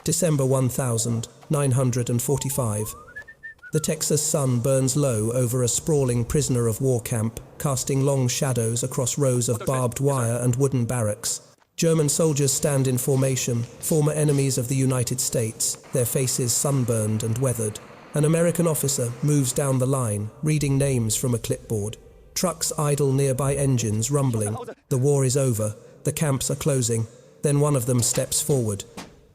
December 1945. The Texas sun burns low over a sprawling prisoner of war camp, casting long shadows across rows of barbed wire and wooden barracks. German soldiers stand in formation, former enemies of the United States, their faces sunburned and weathered. An American officer moves down the line, reading names from a clipboard. Trucks idle nearby, engines rumbling. The war is over. The camps are closing. Then one of them steps forward.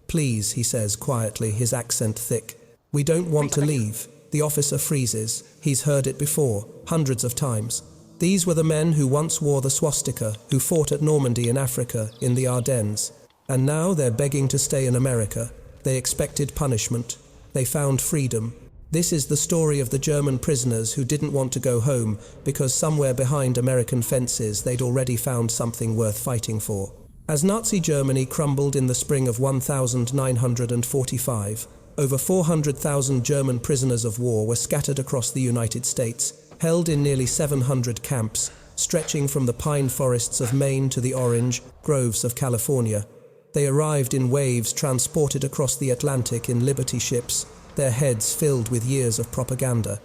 "Please," he says quietly, his accent thick. "We don't want to leave." The officer freezes. He's heard it before, hundreds of times. These were the men who once wore the swastika, who fought at Normandy in Africa, in the Ardennes. And now they're begging to stay in America. They expected punishment. They found freedom. This is the story of the German prisoners who didn't want to go home because somewhere behind American fences they'd already found something worth fighting for. As Nazi Germany crumbled in the spring of 1945, over 400,000 German prisoners of war were scattered across the United States, held in nearly 700 camps, stretching from the pine forests of Maine to the orange groves of California. They arrived in waves, transported across the Atlantic in Liberty ships, their heads filled with years of propaganda.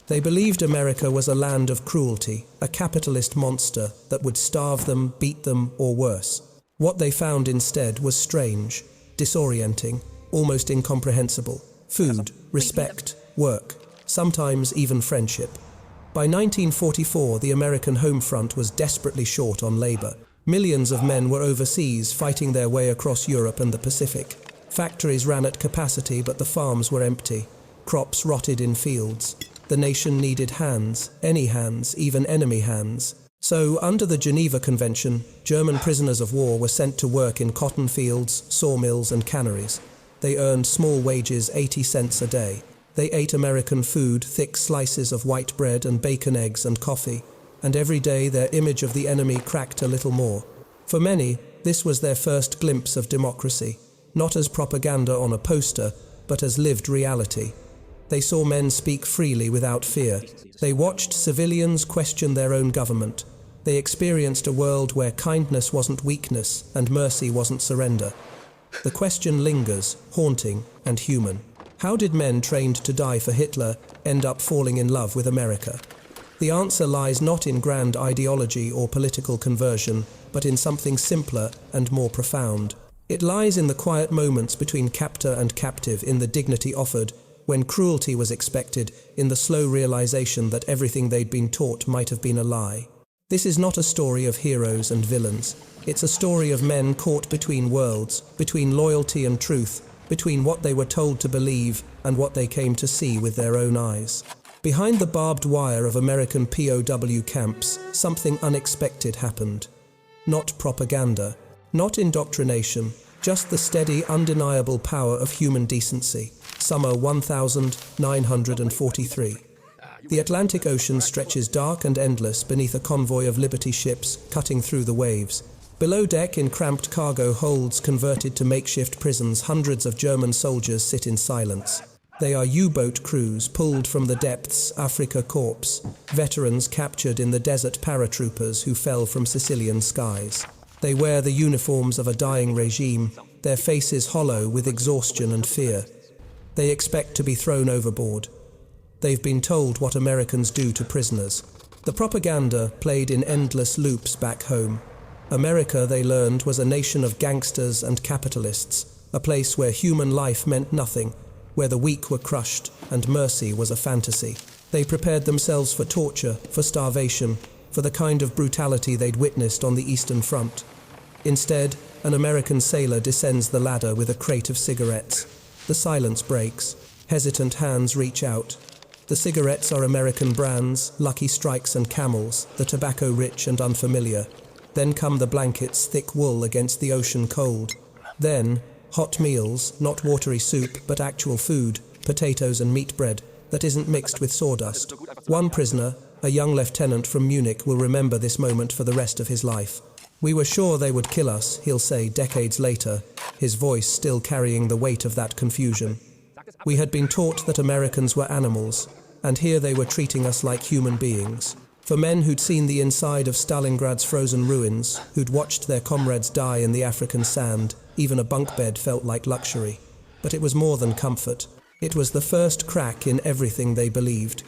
They believed America was a land of cruelty, a capitalist monster that would starve them, beat them, or worse. What they found instead was strange, disorienting, almost incomprehensible. Food, respect, work, sometimes even friendship. By 1944, the American home front was desperately short on labor. Millions of men were overseas, fighting their way across Europe and the Pacific. Factories ran at capacity, but the farms were empty. Crops rotted in fields. The nation needed hands, any hands, even enemy hands. So, under the Geneva Convention, German prisoners of war were sent to work in cotton fields, sawmills, and canneries. They earned small wages, 80 cents a day. They ate American food, thick slices of white bread and bacon, eggs and coffee. And every day their image of the enemy cracked a little more. For many, this was their first glimpse of democracy, not as propaganda on a poster, but as lived reality. They saw men speak freely without fear. They watched civilians question their own government. They experienced a world where kindness wasn't weakness and mercy wasn't surrender. The question lingers, haunting and human. How did men trained to die for Hitler end up falling in love with America? The answer lies not in grand ideology or political conversion, but in something simpler and more profound. It lies in the quiet moments between captor and captive, in the dignity offered, when cruelty was expected, in the slow realization that everything they'd been taught might have been a lie. This is not a story of heroes and villains. It's a story of men caught between worlds, between loyalty and truth, between what they were told to believe and what they came to see with their own eyes. Behind the barbed wire of American POW camps, something unexpected happened. Not propaganda, not indoctrination, just the steady, undeniable power of human decency. Summer 1943. The Atlantic Ocean stretches dark and endless beneath a convoy of Liberty ships cutting through the waves. Below deck, in cramped cargo holds converted to makeshift prisons, hundreds of German soldiers sit in silence. They are U-boat crews pulled from the depths, Afrika Korps, veterans captured in the desert, paratroopers who fell from Sicilian skies. They wear the uniforms of a dying regime, their faces hollow with exhaustion and fear. They expect to be thrown overboard. They've been told what Americans do to prisoners. The propaganda played in endless loops back home. America, they learned, was a nation of gangsters and capitalists, a place where human life meant nothing, where the weak were crushed and mercy was a fantasy. They prepared themselves for torture, for starvation, for the kind of brutality they'd witnessed on the Eastern Front. Instead, an American sailor descends the ladder with a crate of cigarettes. The silence breaks. Hesitant hands reach out. The cigarettes are American brands, Lucky Strikes and Camels, the tobacco rich and unfamiliar. Then come the blankets, thick wool against the ocean cold. Then, hot meals, not watery soup, but actual food, potatoes and meat bread, that isn't mixed with sawdust. One prisoner, a young lieutenant from Munich, will remember this moment for the rest of his life. "We were sure they would kill us," he'll say decades later, his voice still carrying the weight of that confusion. "We had been taught that Americans were animals, and here they were treating us like human beings." For men who'd seen the inside of Stalingrad's frozen ruins, who'd watched their comrades die in the African sand, even a bunk bed felt like luxury. But it was more than comfort. It was the first crack in everything they believed.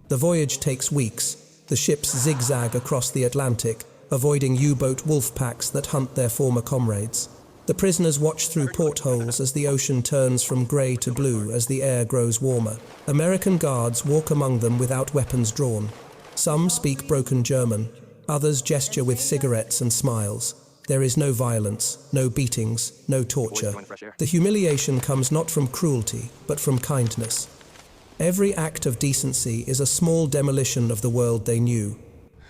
The voyage takes weeks. The ships zigzag across the Atlantic, avoiding U-boat wolf packs that hunt their former comrades. The prisoners watch through portholes as the ocean turns from grey to blue as the air grows warmer. American guards walk among them without weapons drawn. Some speak broken German. Others gesture with cigarettes and smiles. There is no violence, no beatings, no torture. The humiliation comes not from cruelty, but from kindness. Every act of decency is a small demolition of the world they knew.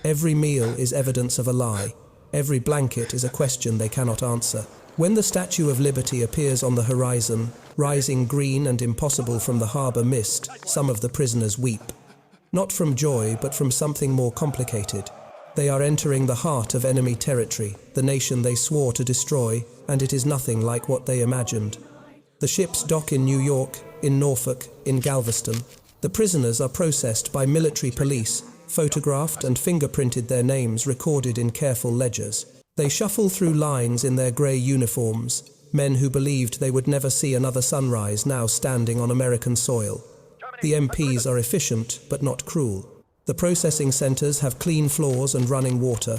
Every meal is evidence of a lie. Every blanket is a question they cannot answer. When the Statue of Liberty appears on the horizon, rising green and impossible from the harbour mist, some of the prisoners weep. Not from joy, but from something more complicated. They are entering the heart of enemy territory, the nation they swore to destroy, and it is nothing like what they imagined. The ships dock in New York, in Norfolk, in Galveston. The prisoners are processed by military police, photographed and fingerprinted, their names recorded in careful ledgers. They shuffle through lines in their grey uniforms, men who believed they would never see another sunrise now standing on American soil. The MPs are efficient, but not cruel. The processing centres have clean floors and running water.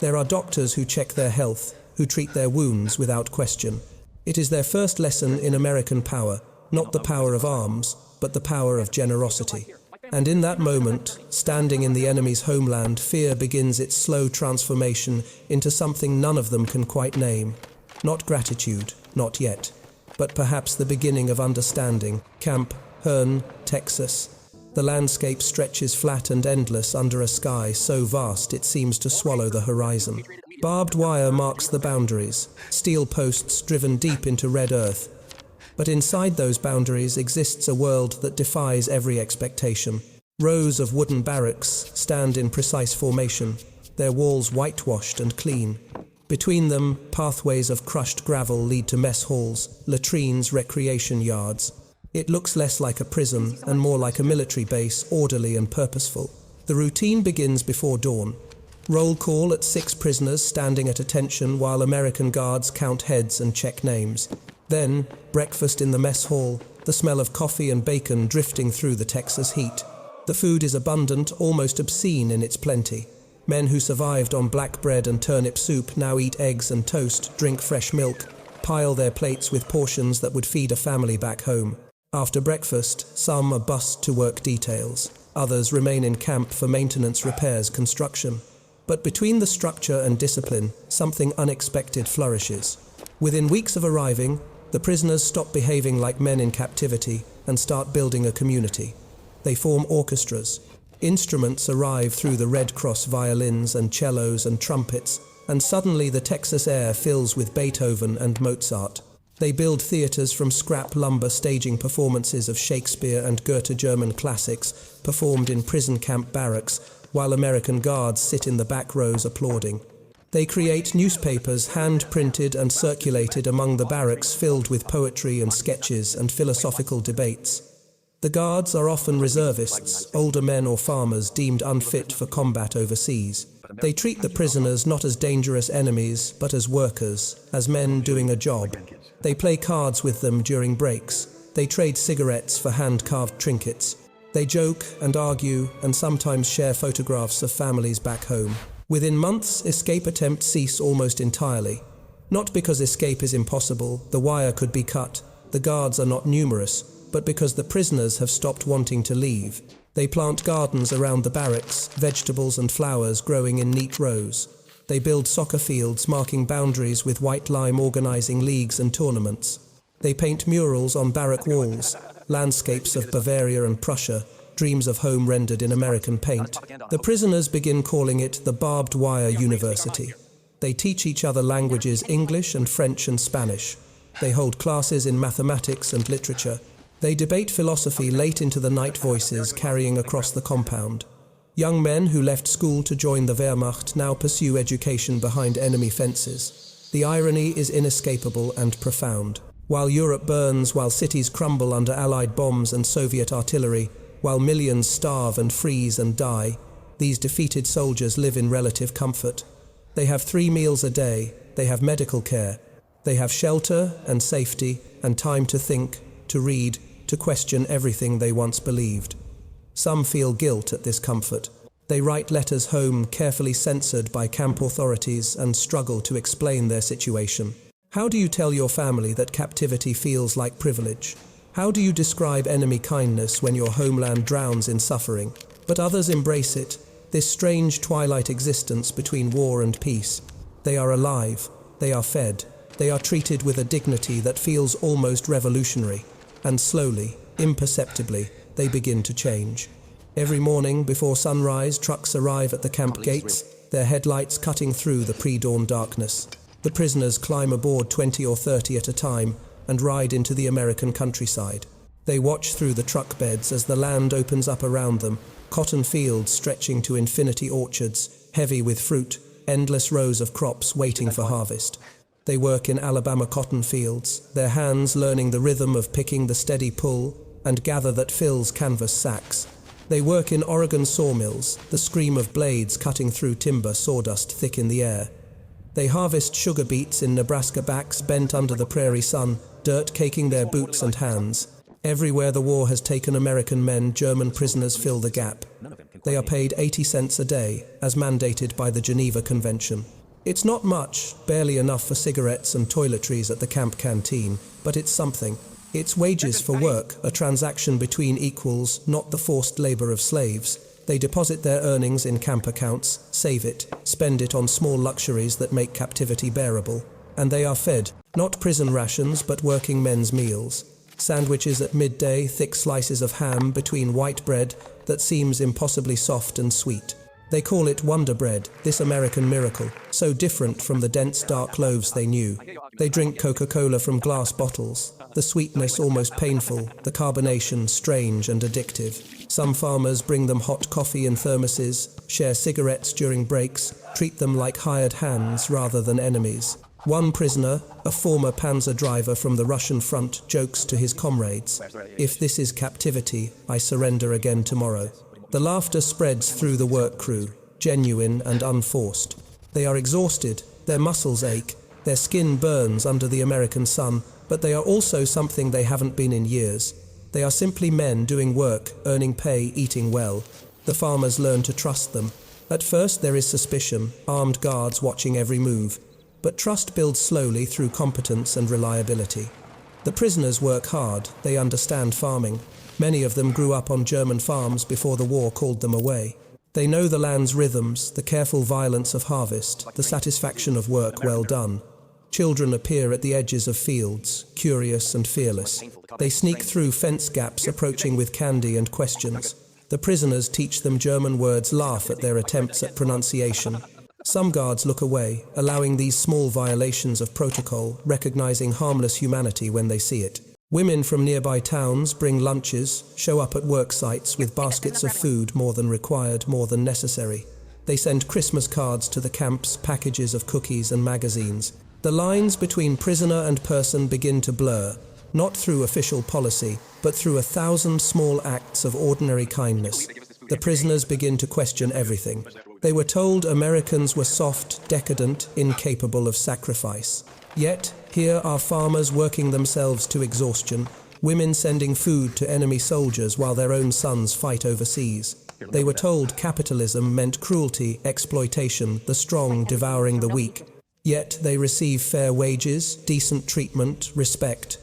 There are doctors who check their health, who treat their wounds without question. It is their first lesson in American power, not the power of arms, but the power of generosity. And in that moment, standing in the enemy's homeland, fear begins its slow transformation into something none of them can quite name. Not gratitude, not yet, but perhaps the beginning of understanding. Camp Hearn, Texas. The landscape stretches flat and endless under a sky so vast it seems to swallow the horizon. Barbed wire marks the boundaries, steel posts driven deep into red earth. But inside those boundaries exists a world that defies every expectation. Rows of wooden barracks stand in precise formation, their walls whitewashed and clean. Between them, pathways of crushed gravel lead to mess halls, latrines, recreation yards. It looks less like a prison and more like a military base, orderly and purposeful. The routine begins before dawn. Roll call at 6 prisoners standing at attention while American guards count heads and check names. Then, breakfast in the mess hall, the smell of coffee and bacon drifting through the Texas heat. The food is abundant, almost obscene in its plenty. Men who survived on black bread and turnip soup now eat eggs and toast, drink fresh milk, pile their plates with portions that would feed a family back home. After breakfast, some are bussed to work details. Others remain in camp for maintenance, repairs, construction. But between the structure and discipline, something unexpected flourishes. Within weeks of arriving, the prisoners stop behaving like men in captivity and start building a community. They form orchestras. Instruments arrive through the Red Cross violins and cellos and trumpets, and suddenly the Texas air fills with Beethoven and Mozart. They build theaters from scrap lumber, staging performances of Shakespeare and Goethe, German classics performed in prison camp barracks, while American guards sit in the back rows applauding. They create newspapers hand-printed and circulated among the barracks, filled with poetry and sketches and philosophical debates. The guards are often reservists, older men or farmers deemed unfit for combat overseas. They treat the prisoners not as dangerous enemies, but as workers, as men doing a job. They play cards with them during breaks. They trade cigarettes for hand-carved trinkets. They joke and argue and sometimes share photographs of families back home. Within months, escape attempts cease almost entirely. Not because escape is impossible, the wire could be cut, the guards are not numerous, but because the prisoners have stopped wanting to leave. They plant gardens around the barracks, vegetables and flowers growing in neat rows. They build soccer fields marking boundaries with white lime, organizing leagues and tournaments. They paint murals on barrack walls, landscapes of Bavaria and Prussia, dreams of home rendered in American paint. The prisoners begin calling it the Barbed Wire University. They teach each other languages, English and French and Spanish. They hold classes in mathematics and literature. They debate philosophy late into the night, voices carrying across the compound. Young men who left school to join the Wehrmacht now pursue education behind enemy fences. The irony is inescapable and profound. While Europe burns, while cities crumble under Allied bombs and Soviet artillery, while millions starve and freeze and die, these defeated soldiers live in relative comfort. They have 3 meals a day, they have medical care, They have shelter and safety and time to think, to read, to question everything they once believed. Some feel guilt at this comfort. They write letters home carefully censored by camp authorities and struggle to explain their situation. How do you tell your family that captivity feels like privilege? How do you describe enemy kindness when your homeland drowns in suffering? But others embrace it, this strange twilight existence between war and peace. They are alive, they are fed, they are treated with a dignity that feels almost revolutionary. And slowly, imperceptibly, they begin to change. Every morning before sunrise, trucks arrive at the camp gates, their headlights cutting through the pre-dawn darkness. The prisoners climb aboard 20 or 30 at a time and ride into the American countryside. They watch through the truck beds as the land opens up around them, cotton fields stretching to infinity orchards, heavy with fruit, endless rows of crops waiting for harvest. They work in Alabama cotton fields, their hands learning the rhythm of picking the steady pull and gather that fills canvas sacks. They work in Oregon sawmills, the scream of blades cutting through timber sawdust thick in the air. They harvest sugar beets in Nebraska backs bent under the prairie sun, dirt caking their boots and hands. Everywhere the war has taken American men, German prisoners fill the gap. They are paid 80 cents a day, as mandated by the Geneva Convention. It's not much, barely enough for cigarettes and toiletries at the camp canteen, but it's something. It's wages for work, a transaction between equals, not the forced labor of slaves. They deposit their earnings in camp accounts, save it, spend it on small luxuries that make captivity bearable. And they are fed, not prison rations, but working men's meals. Sandwiches at midday, thick slices of ham between white bread that seems impossibly soft and sweet. They call it Wonder Bread, this American miracle, so different from the dense dark loaves they knew. They drink Coca-Cola from glass bottles, the sweetness almost painful, the carbonation strange and addictive. Some farmers bring them hot coffee in thermoses, share cigarettes during breaks, treat them like hired hands rather than enemies. One prisoner, a former panzer driver from the Russian front, jokes to his comrades, "If this is captivity, I surrender again tomorrow." The laughter spreads through the work crew, genuine and unforced. They are exhausted, their muscles ache, their skin burns under the American sun, but they are also something they haven't been in years. They are simply men doing work, earning pay, eating well. The farmers learn to trust them. At first there is suspicion, armed guards watching every move. But trust builds slowly through competence and reliability. The prisoners work hard, they understand farming. Many of them grew up on German farms before the war called them away. They know the land's rhythms, the careful violence of harvest, the satisfaction of work well done. Children appear at the edges of fields, curious and fearless. They sneak through fence gaps, approaching with candy and questions. The prisoners teach them German words, laugh at their attempts at pronunciation. Some guards look away, allowing these small violations of protocol, recognizing harmless humanity when they see it. Women from nearby towns bring lunches, show up at work sites with baskets of food, more than required, more than necessary. They send Christmas cards to the camps, packages of cookies and magazines. The lines between prisoner and person begin to blur, not through official policy, but through 1,000 small acts of ordinary kindness. The prisoners begin to question everything. They were told Americans were soft, decadent, incapable of sacrifice. Yet, here are farmers working themselves to exhaustion, women sending food to enemy soldiers while their own sons fight overseas. They were told capitalism meant cruelty, exploitation, the strong devouring the weak. Yet they receive fair wages, decent treatment, respect.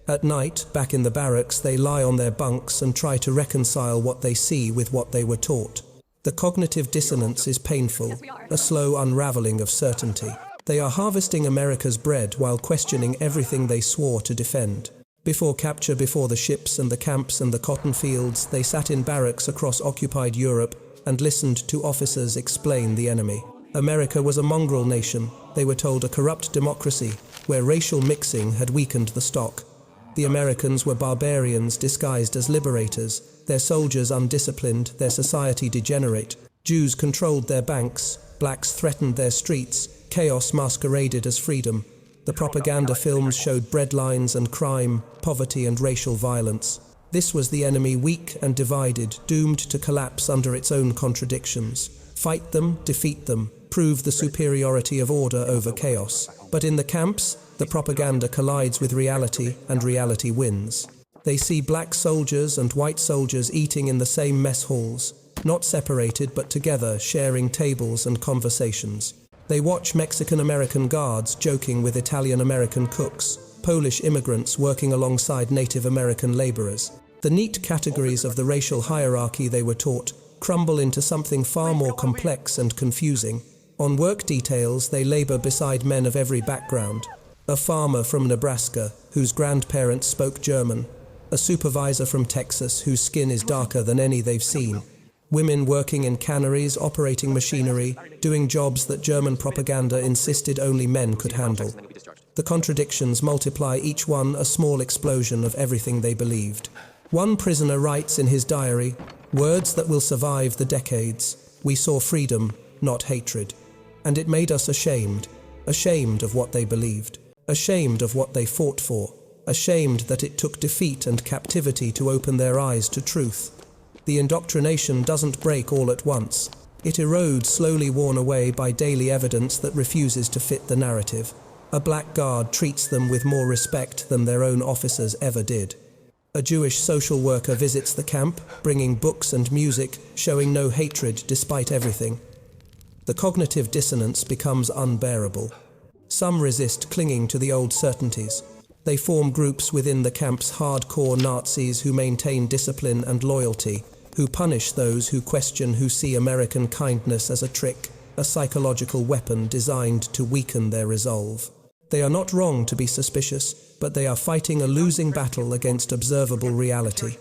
At night, back in the barracks, they lie on their bunks and try to reconcile what they see with what they were taught. The cognitive dissonance is painful, a slow unraveling of certainty. They are harvesting America's bread while questioning everything they swore to defend. Before capture, before the ships and the camps and the cotton fields, they sat in barracks across occupied Europe and listened to officers explain the enemy. America was a mongrel nation, they were told, a corrupt democracy, where racial mixing had weakened the stock. The Americans were barbarians disguised as liberators, their soldiers undisciplined, their society degenerate. Jews controlled their banks, blacks threatened their streets, chaos masqueraded as freedom. The propaganda films showed breadlines and crime, poverty and racial violence. This was the enemy, weak and divided, doomed to collapse under its own contradictions. Fight them, defeat them, prove the superiority of order over chaos. But in the camps, The propaganda collides with reality, and reality wins. They see black soldiers and white soldiers eating in the same mess halls, not separated but together, sharing tables and conversations. They watch Mexican-American guards joking with Italian-American cooks, Polish immigrants working alongside Native American laborers. The neat categories of the racial hierarchy they were taught crumble into something far more complex and confusing. On work details, they labor beside men of every background. A farmer from Nebraska, whose grandparents spoke German. A supervisor from Texas, whose skin is darker than any they've seen. Women working in canneries, operating machinery, doing jobs that German propaganda insisted only men could handle. The contradictions multiply, each one a small explosion of everything they believed. One prisoner writes in his diary, "Words that will survive the decades. We saw freedom, not hatred. And it made us ashamed. Ashamed of what they believed. Ashamed of what they fought for. Ashamed that it took defeat and captivity to open their eyes to truth." The indoctrination doesn't break all at once. It erodes, slowly worn away by daily evidence that refuses to fit the narrative. A black guard treats them with more respect than their own officers ever did. A Jewish social worker visits the camp, bringing books and music, showing no hatred despite everything. The cognitive dissonance becomes unbearable. Some resist clinging to the old certainties. They form groups within the camp's hardcore Nazis who maintain discipline and loyalty, who punish those who question, who see American kindness as a trick, a psychological weapon designed to weaken their resolve. They are not wrong to be suspicious, but they are fighting a losing battle against observable reality.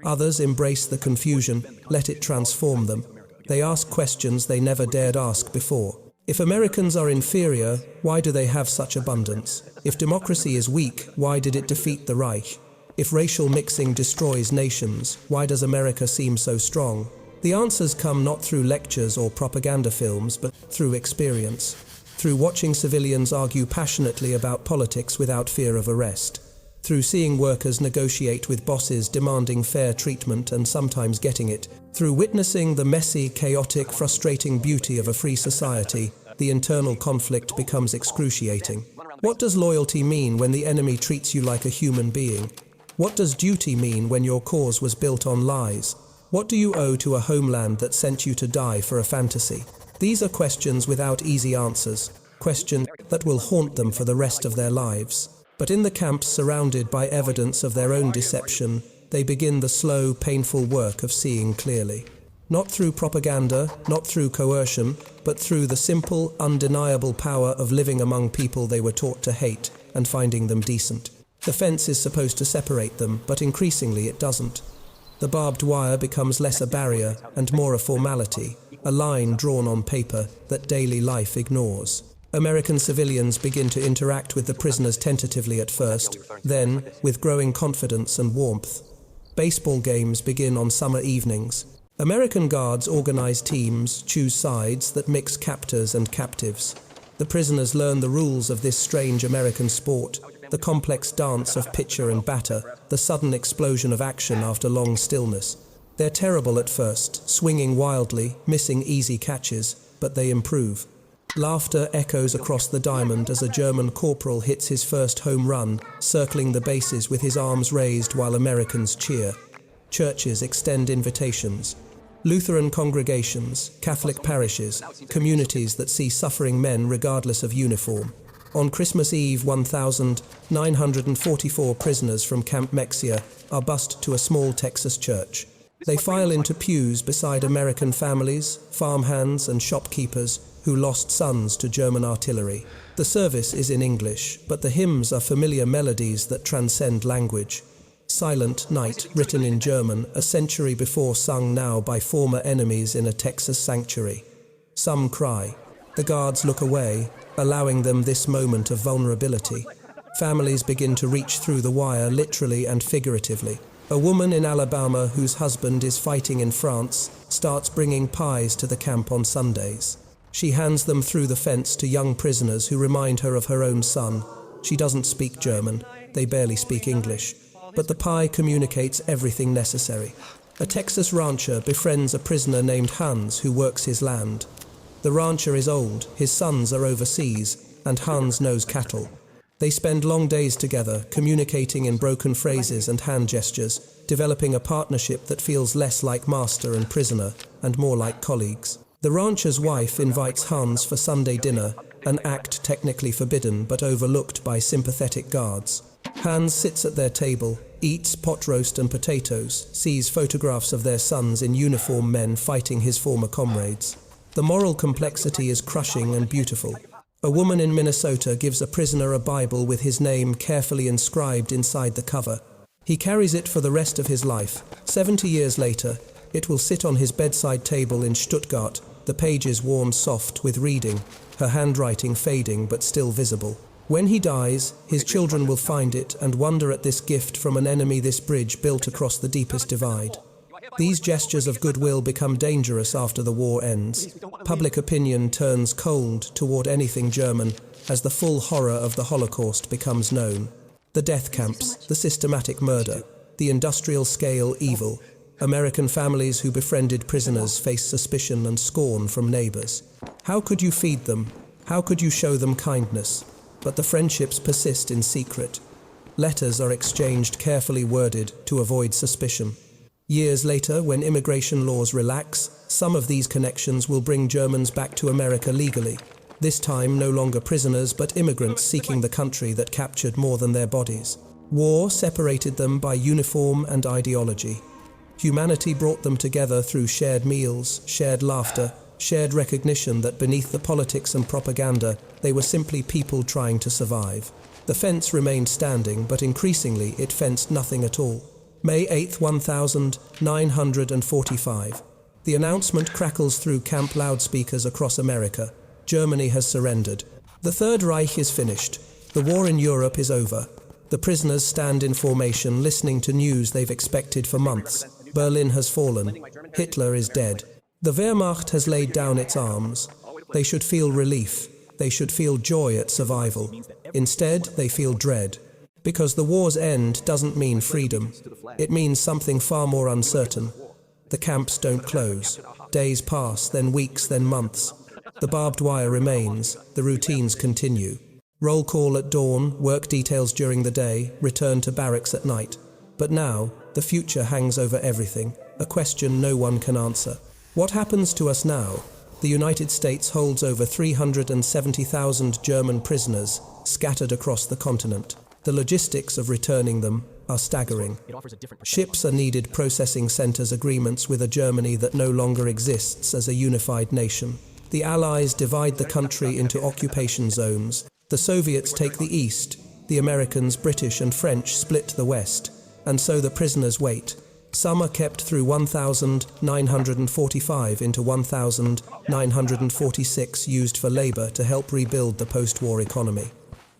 Others embrace the confusion, let it transform them. They ask questions they never dared ask before. If Americans are inferior, why do they have such abundance? If democracy is weak, why did it defeat the Reich? If racial mixing destroys nations, why does America seem so strong? The answers come not through lectures or propaganda films, but through experience. Through watching civilians argue passionately about politics without fear of arrest. Through seeing workers negotiate with bosses demanding fair treatment and sometimes getting it. Through witnessing the messy, chaotic, frustrating beauty of a free society, the internal conflict becomes excruciating. What does loyalty mean when the enemy treats you like a human being? What does duty mean when your cause was built on lies? What do you owe to a homeland that sent you to die for a fantasy? These are questions without easy answers, questions that will haunt them for the rest of their lives. But in the camps surrounded by evidence of their own deception, they begin the slow, painful work of seeing clearly. Not through propaganda, not through coercion, but through the simple, undeniable power of living among people they were taught to hate and finding them decent. The fence is supposed to separate them, but increasingly it doesn't. The barbed wire becomes less a barrier and more a formality, a line drawn on paper that daily life ignores. American civilians begin to interact with the prisoners tentatively at first, then with growing confidence and warmth. Baseball games begin on summer evenings. American guards organize teams, choose sides that mix captors and captives. The prisoners learn the rules of this strange American sport, the complex dance of pitcher and batter, the sudden explosion of action after long stillness. They're terrible at first, swinging wildly, missing easy catches, but they improve. Laughter echoes across the diamond as a German corporal hits his first home run, circling the bases with his arms raised while Americans cheer. Churches extend invitations. Lutheran congregations, Catholic parishes, communities that see suffering men regardless of uniform. On Christmas Eve, 1,944 prisoners from Camp Mexia are bused to a small Texas church. They file into pews beside American families, farmhands and shopkeepers who lost sons to German artillery. The service is in English, but the hymns are familiar melodies that transcend language. Silent Night, written in German, a century before, sung now by former enemies in a Texas sanctuary. Some cry. The guards look away, allowing them this moment of vulnerability. Families begin to reach through the wire, literally and figuratively. A woman in Alabama whose husband is fighting in France starts bringing pies to the camp on Sundays. She hands them through the fence to young prisoners who remind her of her own son. She doesn't speak German, they barely speak English, but the pie communicates everything necessary. A Texas rancher befriends a prisoner named Hans who works his land. The rancher is old, his sons are overseas, and Hans knows cattle. They spend long days together, communicating in broken phrases and hand gestures, developing a partnership that feels less like master and prisoner and more like colleagues. The rancher's wife invites Hans for Sunday dinner, an act technically forbidden but overlooked by sympathetic guards. Hans sits at their table, eats pot roast and potatoes, sees photographs of their sons in uniform men fighting his former comrades. The moral complexity is crushing and beautiful. A woman in Minnesota gives a prisoner a Bible with his name carefully inscribed inside the cover. He carries it for the rest of his life. 70 years later, it will sit on his bedside table in Stuttgart, the pages worn soft with reading, her handwriting fading but still visible. When he dies, his children will find it and wonder at this gift from an enemy, this bridge built across the deepest divide. These gestures of goodwill become dangerous after the war ends. Public opinion turns cold toward anything German as the full horror of the Holocaust becomes known. The death camps, the systematic murder, the industrial-scale evil. American families who befriended prisoners face suspicion and scorn from neighbors. How could you feed them? How could you show them kindness? But the friendships persist in secret. Letters are exchanged carefully worded to avoid suspicion. Years later, when immigration laws relax, some of these connections will bring Germans back to America legally. This time, no longer prisoners, but immigrants seeking the country that captured more than their bodies. War separated them by uniform and ideology. Humanity brought them together through shared meals, shared laughter, shared recognition that beneath the politics and propaganda, they were simply people trying to survive. The fence remained standing, but increasingly it fenced nothing at all. May 8, 1945. The announcement crackles through camp loudspeakers across America. Germany has surrendered. The Third Reich is finished. The war in Europe is over. The prisoners stand in formation, listening to news they've expected for months. Berlin has fallen. Hitler is dead. The Wehrmacht has laid down its arms. They should feel relief. They should feel joy at survival. Instead, they feel dread. Because the war's end doesn't mean freedom. It means something far more uncertain. The camps don't close. Days pass, then weeks, then months. The barbed wire remains. The routines continue. Roll call at dawn, work details during the day, return to barracks at night. But now, the future hangs over everything, a question no one can answer. What happens to us now? The United States holds over 370,000 German prisoners scattered across the continent. The logistics of returning them are staggering. Ships are needed, processing centers, agreements with a Germany that no longer exists as a unified nation. The Allies divide the country into occupation zones. The Soviets take the east. The Americans, British and French split the west. And so the prisoners wait. Some are kept through 1945 into 1946, used for labor to help rebuild the post-war economy.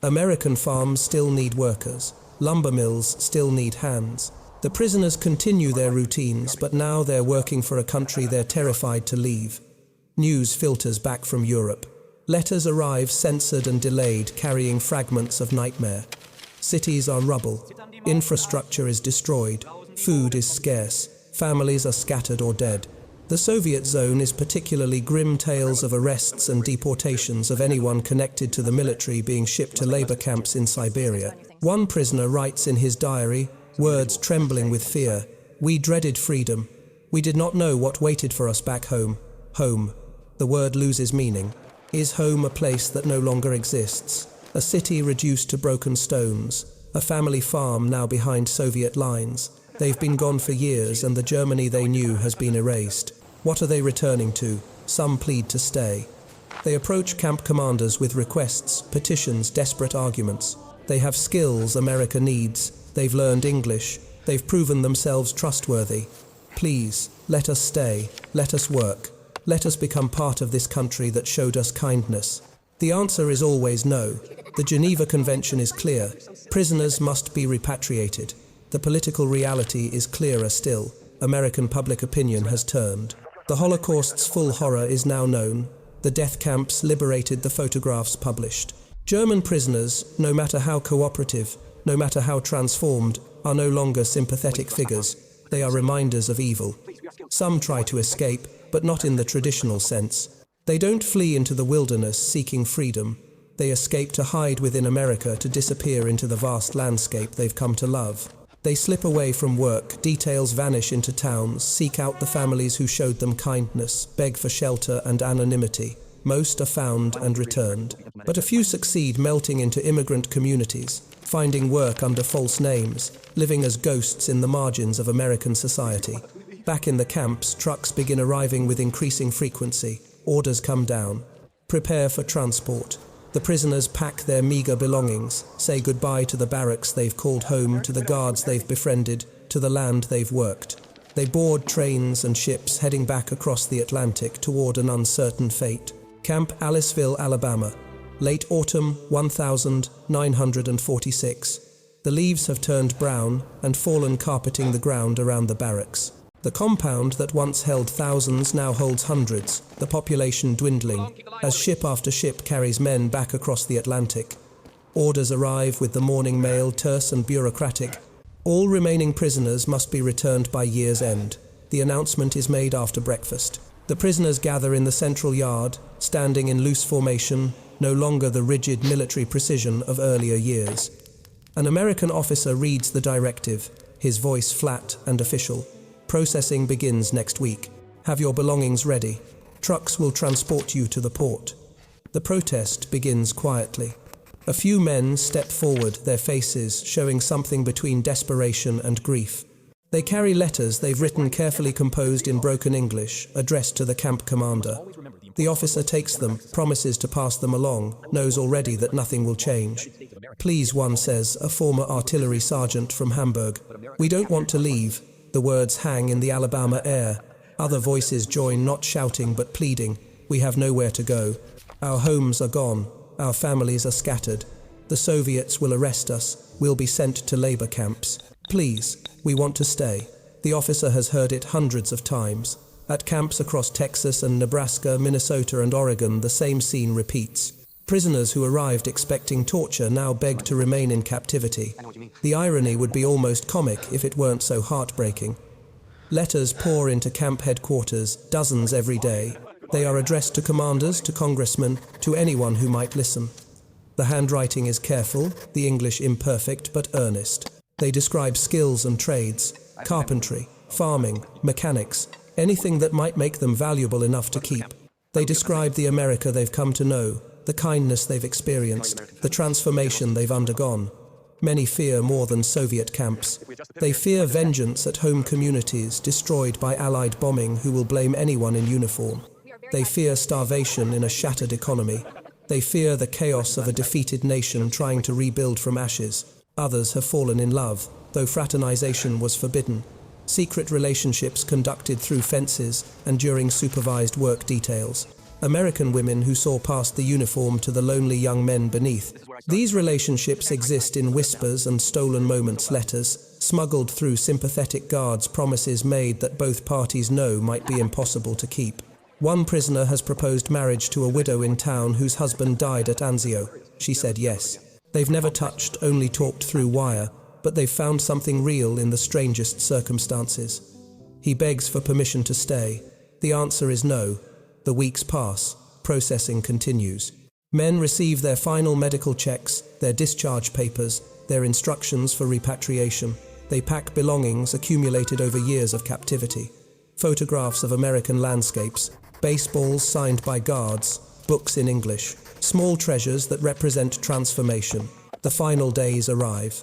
American farms still need workers. Lumber mills still need hands. The prisoners continue their routines, but now they're working for a country they're terrified to leave. News filters back from Europe. Letters arrive censored and delayed, carrying fragments of nightmare. Cities are rubble. Infrastructure is destroyed. Food is scarce. Families are scattered or dead. The Soviet zone is particularly grim, tales of arrests and deportations of anyone connected to the military being shipped to labor camps in Siberia. One prisoner writes in his diary, words trembling with fear, "We dreaded freedom. We did not know what waited for us back home." Home. The word loses meaning. Is home a place that no longer exists? A city reduced to broken stones? A family farm now behind Soviet lines? They've been gone for years, and the Germany they knew has been erased. What are they returning to? Some plead to stay. They approach camp commanders with requests, petitions, desperate arguments. They have skills America needs. They've learned English. They've proven themselves trustworthy. Please, let us stay. Let us work. Let us become part of this country that showed us kindness. The answer is always no. The Geneva Convention is clear. Prisoners must be repatriated. The political reality is clearer still. American public opinion has turned. The Holocaust's full horror is now known. The death camps liberated, the photographs published. German prisoners, no matter how cooperative, no matter how transformed, are no longer sympathetic figures. They are reminders of evil. Some try to escape, but not in the traditional sense. They don't flee into the wilderness seeking freedom. They escape to hide within America, to disappear into the vast landscape they've come to love. They slip away from work, details vanish into towns, seek out the families who showed them kindness, beg for shelter and anonymity. Most are found and returned. But a few succeed melting into immigrant communities, finding work under false names, living as ghosts in the margins of American society. Back in the camps, trucks begin arriving with increasing frequency. Orders come down. Prepare for transport. The prisoners pack their meager belongings, say goodbye to the barracks they've called home, to the guards they've befriended, to the land they've worked. They board trains and ships heading back across the Atlantic toward an uncertain fate. Camp Aliceville, Alabama. Late autumn 1946. The leaves have turned brown and fallen, carpeting the ground around the barracks. The compound that once held thousands now holds hundreds, the population dwindling, as ship after ship carries men back across the Atlantic. Orders arrive with the morning mail, terse and bureaucratic. All remaining prisoners must be returned by year's end. The announcement is made after breakfast. The prisoners gather in the central yard, standing in loose formation, no longer the rigid military precision of earlier years. An American officer reads the directive, his voice flat and official. Processing begins next week. Have your belongings ready. Trucks will transport you to the port. The protest begins quietly. A few men step forward, their faces showing something between desperation and grief. They carry letters they've written, carefully composed in broken English, addressed to the camp commander. The officer takes them, promises to pass them along, knows already that nothing will change. Please, one says, a former artillery sergeant from Hamburg. We don't want to leave. The words hang in the Alabama air. Other voices join, not shouting but pleading. We have nowhere to go. Our homes are gone. Our families are scattered. The Soviets will arrest us. We'll be sent to labor camps. Please, we want to stay. The officer has heard it hundreds of times. At camps across Texas and Nebraska, Minnesota and Oregon, the same scene repeats. Prisoners who arrived expecting torture now beg to remain in captivity. The irony would be almost comic if it weren't so heartbreaking. Letters pour into camp headquarters, dozens every day. They are addressed to commanders, to congressmen, to anyone who might listen. The handwriting is careful, the English imperfect but earnest. They describe skills and trades, carpentry, farming, mechanics, anything that might make them valuable enough to keep. They describe the America they've come to know, the kindness they've experienced, the transformation they've undergone. Many fear more than Soviet camps. They fear vengeance at home communities destroyed by Allied bombing who will blame anyone in uniform. They fear starvation in a shattered economy. They fear the chaos of a defeated nation trying to rebuild from ashes. Others have fallen in love, though fraternization was forbidden. Secret relationships conducted through fences and during supervised work details. American women who saw past the uniform to the lonely young men beneath. These relationships exist in whispers and stolen moments, letters, smuggled through sympathetic guards, promises made that both parties know might be impossible to keep. One prisoner has proposed marriage to a widow in town whose husband died at Anzio. She said yes. They've never touched, only talked through wire, but they've found something real in the strangest circumstances. He begs for permission to stay. The answer is no. The weeks pass. Processing continues. Men receive their final medical checks, their discharge papers, their instructions for repatriation. They pack belongings accumulated over years of captivity. Photographs of American landscapes, baseballs signed by guards, books in English, small treasures that represent transformation. The final days arrive.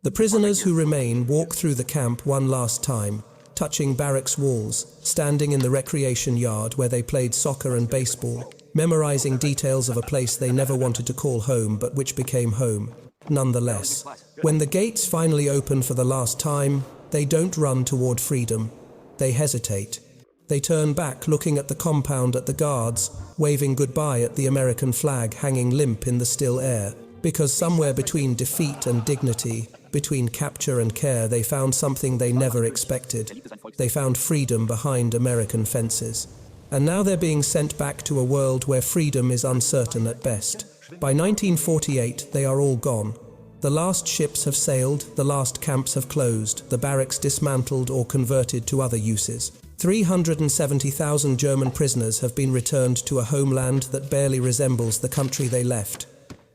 The prisoners who remain walk through the camp one last time, touching barracks walls, standing in the recreation yard where they played soccer and baseball, memorizing details of a place they never wanted to call home but which became home. Nonetheless, when the gates finally open for the last time, they don't run toward freedom. They hesitate. They turn back, looking at the compound, at the guards, waving goodbye at the American flag hanging limp in the still air. Because somewhere between defeat and dignity, between capture and care, they found something they never expected. They found freedom behind American fences. And now they're being sent back to a world where freedom is uncertain at best. By 1948, they are all gone. The last ships have sailed, the last camps have closed, the barracks dismantled or converted to other uses. 370,000 German prisoners have been returned to a homeland that barely resembles the country they left.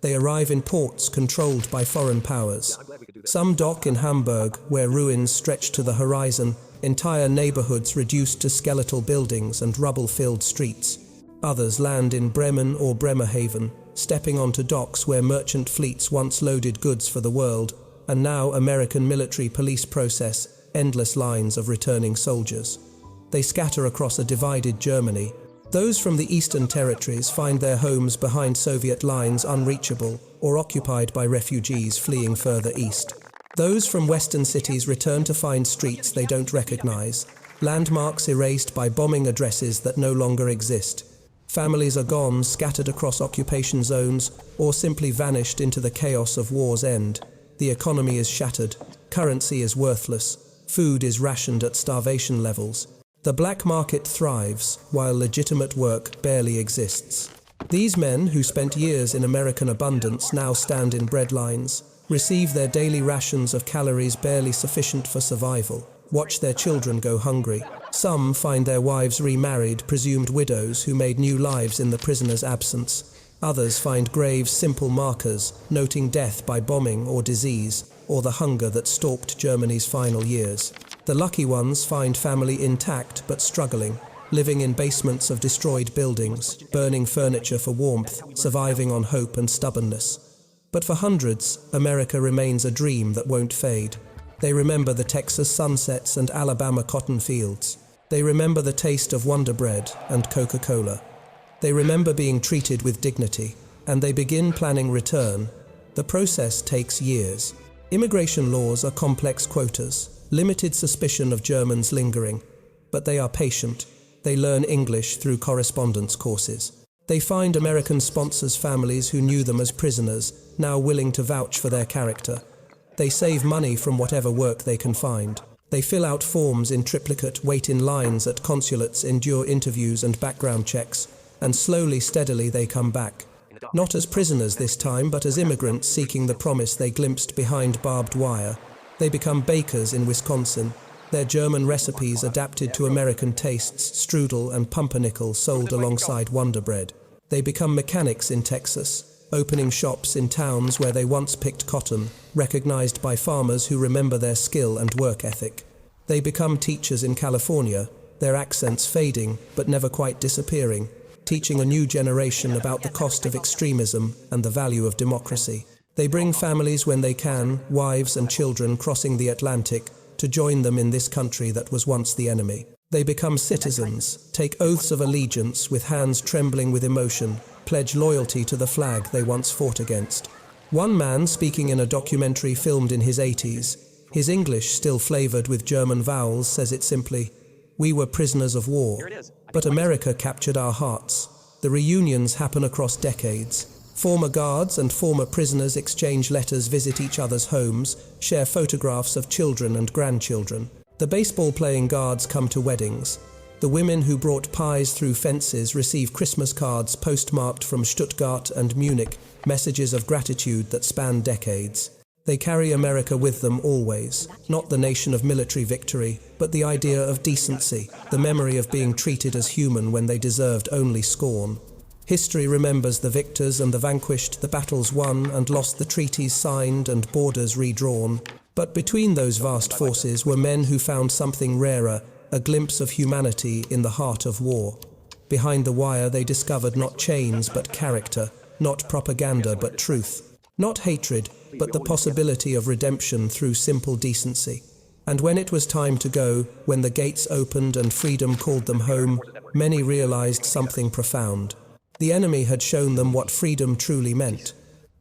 They arrive in ports controlled by foreign powers. Some dock in Hamburg, where ruins stretch to the horizon, entire neighborhoods reduced to skeletal buildings and rubble-filled streets. Others land in Bremen or Bremerhaven, stepping onto docks where merchant fleets once loaded goods for the world, and now American military police process endless lines of returning soldiers. They scatter across a divided Germany. Those from the eastern territories find their homes behind Soviet lines unreachable or occupied by refugees fleeing further east. Those from western cities return to find streets they don't recognize, landmarks erased by bombing addresses that no longer exist. Families are gone, scattered across occupation zones, or simply vanished into the chaos of war's end. The economy is shattered, currency is worthless, food is rationed at starvation levels. The black market thrives, while legitimate work barely exists. These men, who spent years in American abundance, now stand in breadlines, receive their daily rations of calories barely sufficient for survival, watch their children go hungry. Some find their wives remarried, presumed widows who made new lives in the prisoner's absence. Others find graves simple markers, noting death by bombing or disease, or the hunger that stalked Germany's final years. The lucky ones find family intact but struggling, living in basements of destroyed buildings, burning furniture for warmth, surviving on hope and stubbornness. But for hundreds, America remains a dream that won't fade. They remember the Texas sunsets and Alabama cotton fields. They remember the taste of Wonder Bread and Coca-Cola. They remember being treated with dignity, and they begin planning return. The process takes years. Immigration laws are complex quotas, limited suspicion of Germans lingering, but they are patient. They learn English through correspondence courses. They find American sponsors' families who knew them as prisoners, now willing to vouch for their character. They save money from whatever work they can find. They fill out forms in triplicate, wait in lines at consulates, endure interviews and background checks, and slowly, steadily they come back. Not as prisoners this time, but as immigrants seeking the promise they glimpsed behind barbed wire. They become bakers in Wisconsin, their German recipes adapted to American tastes, strudel and pumpernickel sold alongside Wonder Bread. They become mechanics in Texas, opening shops in towns where they once picked cotton, recognized by farmers who remember their skill and work ethic. They become teachers in California, their accents fading but never quite disappearing, teaching a new generation about the cost of extremism and the value of democracy. They bring families when they can, wives and children crossing the Atlantic, to join them in this country that was once the enemy. They become citizens, take oaths of allegiance with hands trembling with emotion, pledge loyalty to the flag they once fought against. One man, speaking in a documentary filmed in his 80s, his English still flavored with German vowels, says it simply, "We were prisoners of war, but America captured our hearts." The reunions happen across decades. Former guards and former prisoners exchange letters, visit each other's homes, share photographs of children and grandchildren. The baseball-playing guards come to weddings. The women who brought pies through fences receive Christmas cards postmarked from Stuttgart and Munich, messages of gratitude that span decades. They carry America with them always, not the nation of military victory, but the idea of decency, the memory of being treated as human when they deserved only scorn. History remembers the victors and the vanquished, the battles won and lost, the treaties signed and borders redrawn. But between those vast forces were men who found something rarer, a glimpse of humanity in the heart of war. Behind the wire they discovered not chains but character, not propaganda but truth, not hatred but the possibility of redemption through simple decency. And when it was time to go, when the gates opened and freedom called them home, many realized something profound. The enemy had shown them what freedom truly meant,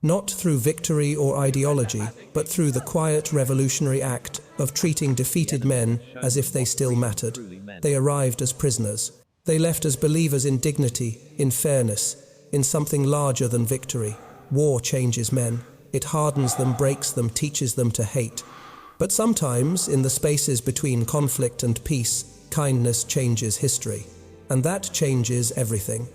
not through victory or ideology, but through the quiet revolutionary act of treating defeated men as if they still mattered. They arrived as prisoners. They left as believers in dignity, in fairness, in something larger than victory. War changes men. It hardens them, breaks them, teaches them to hate. But sometimes, in the spaces between conflict and peace, kindness changes history. And that changes everything.